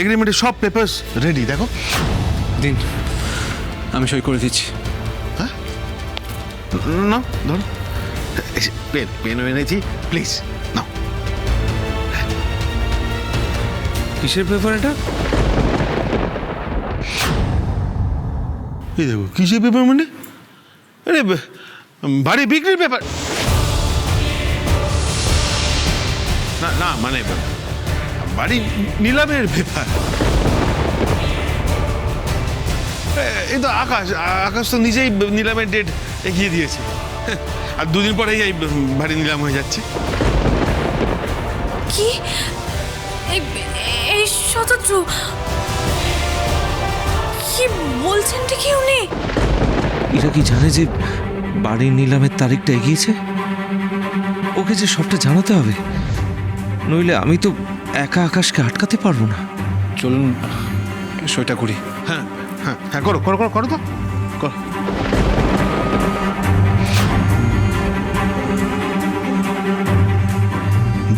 এগ্রিমেন্টের সব papers ready, দেখো। দিন, আমি সই করে দিচ্ছি। হ্যাঁ, না ধরো, পেন পেন এনেছি, প্লিজ নাও। কিসের পেপার এটা? এই দেখো, কিসের পেপার মানে? আরে বাড়ি বিক্রির পেপার। না না, মানে বাড়ি নিলামের পেপার। এই তো আকাশ, আকাশ তো নিজেই নিলামের ডেট এগিয়ে দিয়েছে, আর দুদিন পরেই এই বাড়ি নিলাম হয়ে যাচ্ছে। কি এই শতদ্রু কি বলছেন কি উনি? এরা কি জানে যে বাড়ির নিলামের তারিখটা এগিয়েছে? ওকে যে সবটা জানাতে হবে, নইলে আমি তো একা আকাশকে আটকাতে পারবো না। চলুন সইটা করি। হ্যাঁ হ্যাঁ হ্যাঁ, করো করো করো করো তো করো।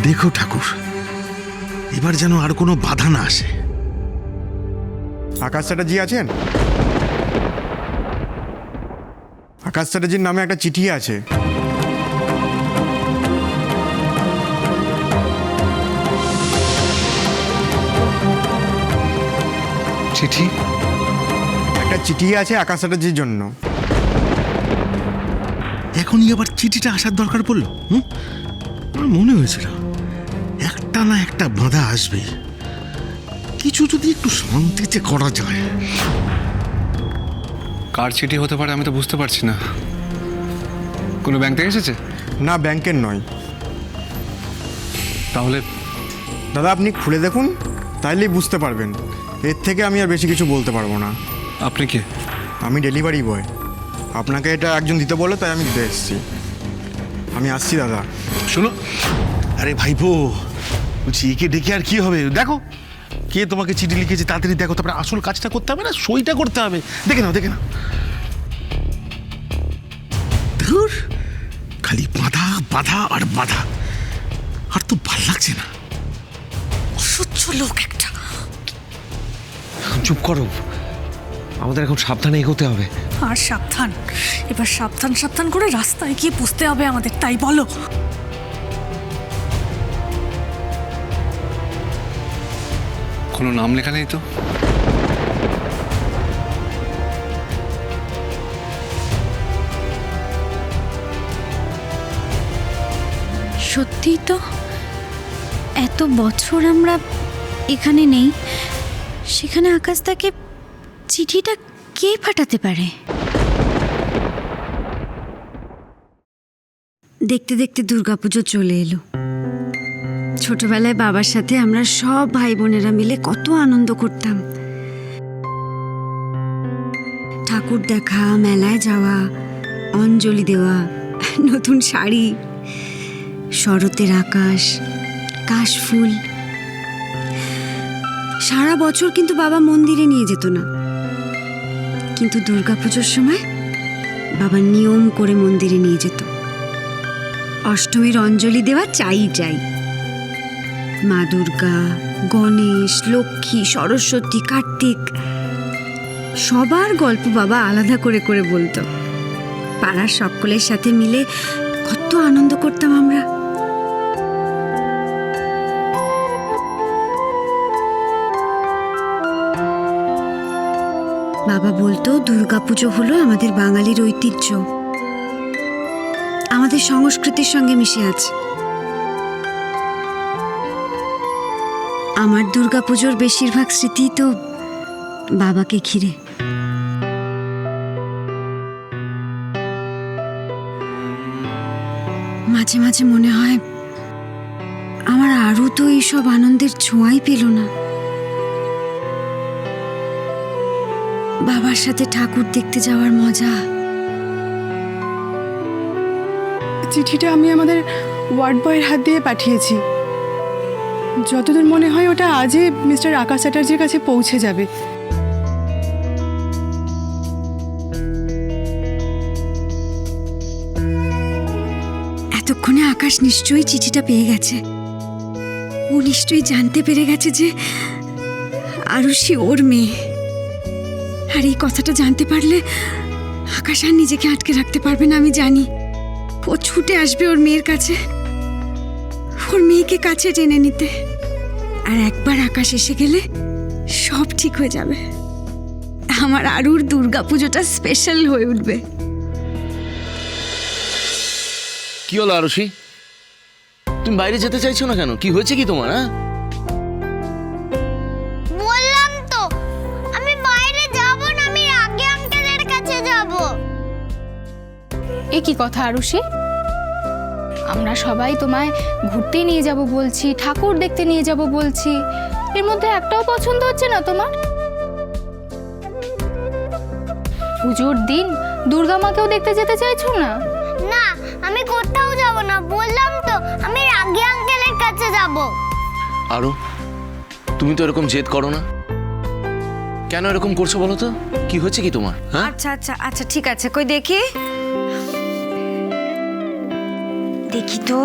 দেখো ঠাকুর, এবার যেন আর কোনো বাধা না আসে। আকাশ চ্যাটার্জি আছেন? আকাশ চ্যাটার্জির নামে একটা চিঠি আছে। চিঠি? একটা চিঠি আছে আকাশ চ্যাটার্জির জন্য। এখনই আবার চিঠিটা আসার দরকার পড়লো? আমার মনে হয়েছিল একটা না একটা বাধা আসবে, কিছু যদি একটু শান্তিতে করা যায়। কার চিঠি হতে পারে আমি তো বুঝতে পারছি না। কোনো ব্যাংক থেকে এসেছে? না, ব্যাংকের নয়। তাহলে দাদা আপনি খুলে দেখুন, তাইলেই বুঝতে পারবেন। এর থেকে আমি আর বেশি কিছু বলতে পারবো না। আপনি কে? আমি ডেলিভারি বয়। আপনাকে এটা একজন দিতে বলে, তাই আমি দিতে এসেছি। আমি আসছি দাদা। শোনো, আরে ভাইপো, বলছি একে ডেকে আর কি হবে? দেখো কে তোমাকে চিঠি লিখেছে, তাড়াতাড়ি দেখো, তারপরে আসল কাজটা করতে হবে না, সইটা করতে হবে। দেখে নাও দেখে নাও। ধুর, খালি বাধা বাধা আর বাধা, আর তো ভাল লাগছে না। অসহ্য লোক একটা। চুপ করো, আমাদের এখন সাবধানে এগোতে হবে। আর সাবধান, এবার সাবধান সাবধান করে রাস্তায় গিয়ে পুষতে হবে আমাদের, তাই বলো। কোনো নাম লেখা নেই তো? সত্যি তো, এত বছর আমরা এখানে নেই, সেখানে আকাশ তাকে চিঠিটা কে পাঠাতে পারে? দেখতে দেখতে দুর্গাপুজো চলে এলো। ছোটবেলায় বাবার সাথে আমরা সব ভাই বোনেরা মিলে কত আনন্দ করতাম। ঠাকুর দেখা, মেলায় যাওয়া, অঞ্জলি দেওয়া, নতুন শাড়ি, শরতের আকাশ, কাশফুল। সারা বছর কিন্তু বাবা মন্দিরে নিয়ে যেত না, কিন্তু দুর্গাপুজোর সময় বাবা নিয়ম করে মন্দিরে নিয়ে যেত। অষ্টমীর অঞ্জলি দেওয়া চাই চাই। মা দুর্গা, গণেশ, লক্ষ্মী, সরস্বতী, কার্তিক সবার গল্প বাবা আলাদা করে করে বলতো। পাড়ার সকলের সাথে মিলে কত আনন্দ করতাম আমরা। বাবা বলতো দুর্গাপুজো হলো আমাদের বাঙালির ঐতিহ্য, আমাদের সংস্কৃতির সঙ্গে মিশে আছে। আমার দুর্গাপুজোর বেশিরভাগ স্মৃতি তো বাবাকে ঘিরে। মাঝে মাঝে মনে হয় আমার আরও তো এইসব আনন্দের ছোঁয়াই পেল না। বাবার সাথে ঠাকুর দেখতে যাওয়ার মজা। চিঠিটা আমি আমাদের ওয়ার্ড বয়ের হাত দিয়ে পাঠিয়েছি। যতদূর মনে হয় ওটা আজই মিস্টার আকাশ চ্যাটার্জির কাছে পৌঁছে যাবে। এতক্ষণে আকাশ নিশ্চয়ই চিঠিটা পেয়ে গেছে। ও নিশ্চয়ই জানতে পেরে গেছে যে আরুষি ওর মেয়ে। আর এই কথাটা জানতে পারলে আকাশ আর নিজেকে আটকে রাখতে পারবে না, আমি জানি। ও ছুটে আসবে ওর মেয়ের কাছে, ওর মেয়েকে কাছে টেনে নিতে। আর একবার আকাশ এসে গেলে সব ঠিক হয়ে যাবে। আমার আরুর দুর্গাপুজোটা স্পেশাল হয়ে উঠবে। কি হলো আরুষি, তুমি বাইরে যেতে চাইছো না কেন? কি হয়েছে কি তোমার? হ্যাঁ, বললাম তো আমি বাইরে যাব না, আমি রাগে আঙ্কেলের কাছে যাব। এ কি কথা আরুষি? আমরা সবাই তোমায় ঘুরতে নিয়ে যাব বলছি, ঠাকুর দেখতে নিয়ে যাব বলছি, এর মধ্যে একটাও পছন্দ হচ্ছে না তোমার? পুজোর দিন দুর্গা মাকেও দেখতে যেতে চাইছো না? না, আমি কোথাও যাব না, বললাম তো আমি রাগে আঙ্কেলের কাছে যাব। আরু তুমি তো এরকম জেদ করো না, কেন এরকম করছো বলো তো? কি হয়েছে কি তোমার? হ্যাঁ, আচ্ছা আচ্ছা আচ্ছা ঠিক আছে, কই দেখি দেখি তো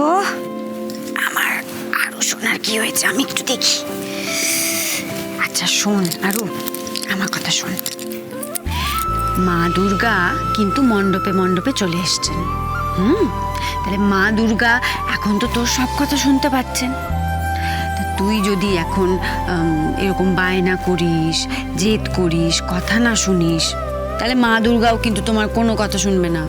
আমার আরু শোনার কি হয়েছে, আমি একটু দেখি। আচ্ছা শোন আরু, আমার কথা শোন। মা দুর্গা কিন্তু মণ্ডপে মণ্ডপে চলে এসছেন। তাহলে মা দুর্গা এখন তো তোর সব কথা শুনতে পাচ্ছেন। তা তুই যদি এখন এরকম বায়না করিস, জেদ করিস, কথা না শুনিস, তাহলে মা দুর্গাও কিন্তু তোমার কোনো কথা শুনবে না।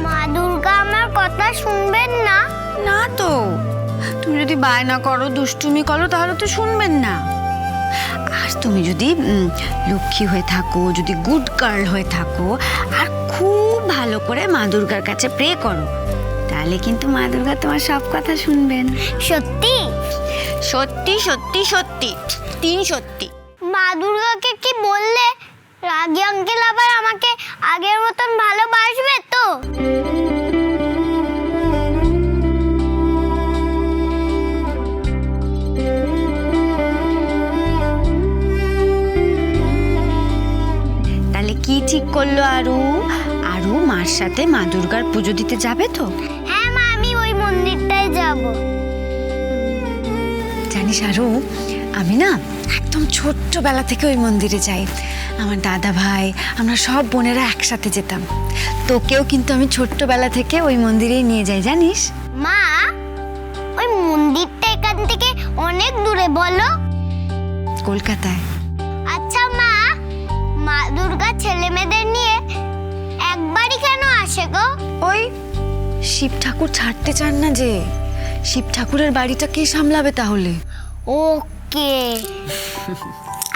মা দুর্গা আমার কথা শুনবেন না? না তো, তুমি যদি বায়না করো, দুষ্টুমি করো, তাহলে তো শুনবেন না। আর তুমি যদি লক্ষ্মী হয়ে থাকো, যদি গুড গার্ল হয়ে থাকো, আর খুব ভালো করে মা দুর্গার কাছে প্রে করো, তাহলে কিন্তু মা দুর্গা তোমার সব কথা শুনবেন। সত্যি সত্যি সত্যি সত্যি, তিন সত্যি। মা দুর্গাকে কি বললে রাগে আঙ্কেল আবার আমাকে আগের মতন ভালোবাসবে তো? তাহলে কি ঠিক করলো আরু? আরু মার সাথে মা দুর্গার পুজো দিতে যাবে তো? হ্যাঁ মা, আমি ওই মন্দিরটায় যাব। জানিস আরু, আমি না একদম ছোট্টবেলা থেকে ওই মন্দিরে যাই। আমার দাদা ভাই, আমরা সব বোনেরা একসাথে যেতাম। তোকেও কিন্তু আমি ছোট্টবেলা থেকে ওই মন্দিরেই নিয়ে যাই, জানিস? মা, ওই মন্দিরটা এখান থেকে অনেক দূরে বলো? কলকাতায়। আচ্ছা মা, মা দুর্গা ছেলে মেয়েদের নিয়ে একবারই কেন আসে গো? ওই শিব ঠাকুর ছাড়তে চান না যে। শিব ঠাকুরের বাড়িটা কে সামলাবে তাহলে? ওকে।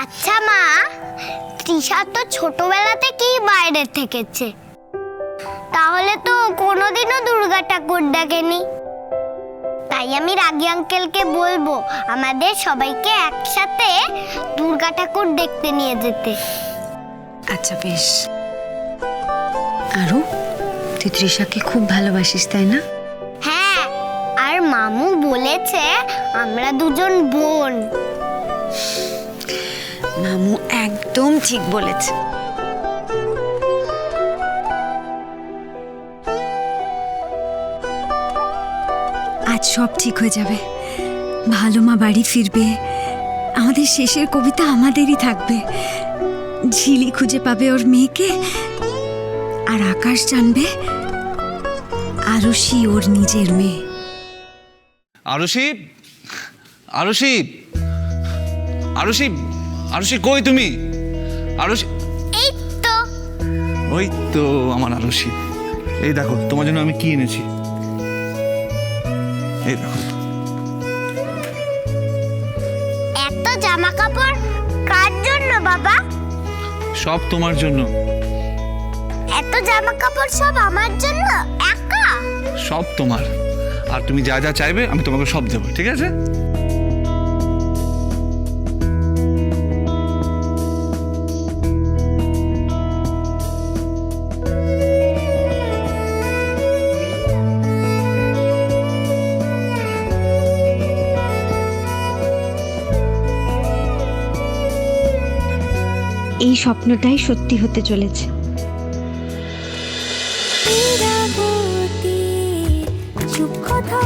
আচ্ছা মা, তৃষা তো ছোটবেলা থেকেই বাইরে থেকেছে, তাহলে তো কোনোদিনও দুর্গা ঠাকুর দেখেনি। তাই আমি রাগী আঙ্কেলকে বলবো আমাদের সবাইকে একসাথে দুর্গা ঠাকুর দেখতে নিয়ে যেতে। আচ্ছা বেশ। আরু, তুই তৃষাকে খুব ভালোবাসিস তাই না? হ্যাঁ, আর মামু বলেছে আমরা দুজন বোন। মামু একদম ঠিক বলেছে। আজ সব ঠিক হয়ে যাবে। ভালো মা বাড়ি ফিরবে, আমাদের শেষের কবিতা আমাদেরই থাকবে। ঝিলি খুঁজে পাবে ওর মেয়েকে, আর আকাশ জানবে আরুষি ওর নিজের মেয়ে। আরুষি, আরুষি, আরুষি, আরুষি কই তুমি? আরুষি, এই তো। ওই তো আমার আরুষি। এই দেখো তোমার জন্য আমি কি এনেছি। এই দেখো। এত জামা কাপড় কার জন্য বাবা? সব তোমার জন্য। এত জামা কাপড় সব আমার জন্য একা? সব তোমার। আর তুমি যা যা চাইবে আমি তোমাকে সব দেবো, ঠিক আছে? এই স্বপ্নটাই সত্যি হতে চলেছে। চুপ কথা